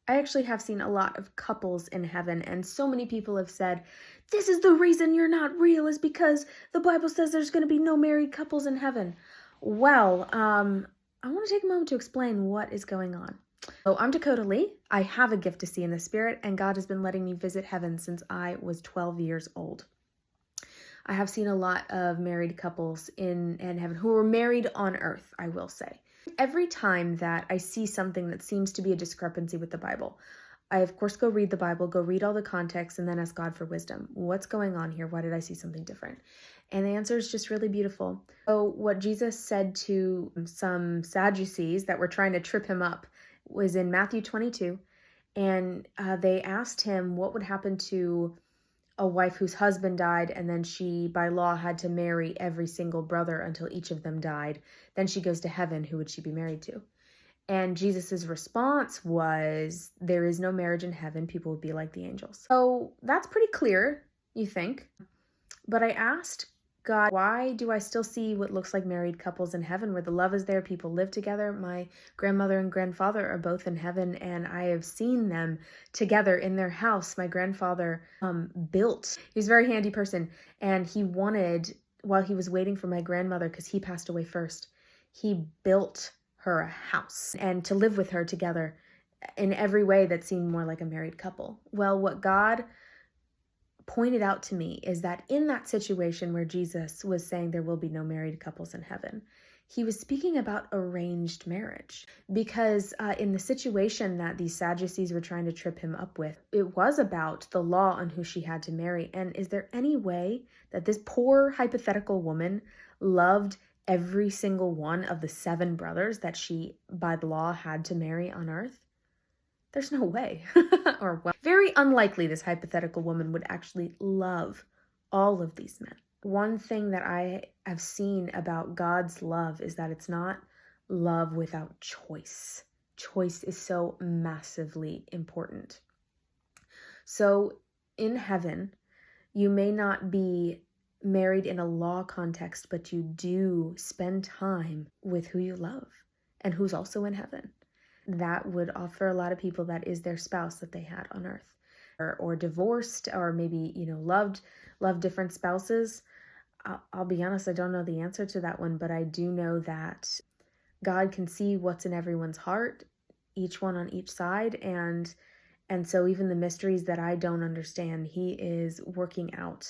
I actually have seen a lot of couples in heaven, and so many people have said, this is the reason you're not real, is because the Bible says there's going to be no married couples in heaven. Well, I want to take a moment to explain what is going on. So I'm Dakota Lee. I have a gift to see in the spirit, and God has been letting me visit heaven since I was 12 years old. I have seen a lot of married couples in heaven who were married on earth, I will say. Every time that I see something that seems to be a discrepancy with the Bible, I of course go read the Bible, go read all the context, and then ask God for wisdom. What's going on here? Why did I see something different? And the answer is just really beautiful. So what Jesus said to some Sadducees that were trying to trip him up was in Matthew 22. And they asked him what would happen to a wife whose husband died, and then she, by law, had to marry every single brother until each of them died. Then she goes to heaven. Who would she be married to? And Jesus's response was, there is no marriage in heaven. People would be like the angels. So that's pretty clear, you think. But I asked God, why do I still see what looks like married couples in heaven where the love is there, people live together? My grandmother and grandfather are both in heaven, and I have seen them together in their house. My grandfather built, he was a very handy person, and he wanted, while he was waiting for my grandmother, because he passed away first, he built her a house and to live with her together in every way that seemed more like a married couple. Well, what God pointed out to me is that in that situation where Jesus was saying there will be no married couples in heaven, he was speaking about arranged marriage, because in the situation that these Sadducees were trying to trip him up with, it was about the law on who she had to marry. And is there any way that this poor hypothetical woman loved every single one of the 7 brothers that she, by the law, had to marry on earth? There's no way. Or, well, very unlikely this hypothetical woman would actually love all of these men. One thing that I have seen about God's love is that it's not love without choice. Choice is so massively important. So in heaven, you may not be married in a law context, but you do spend time with who you love and who's also in heaven. That would offer a lot of people that is their spouse that they had on earth, or divorced, or maybe, loved different spouses. I'll be honest, I don't know the answer to that one, but I do know that God can see what's in everyone's heart, each one on each side, and so even the mysteries that I don't understand, he is working out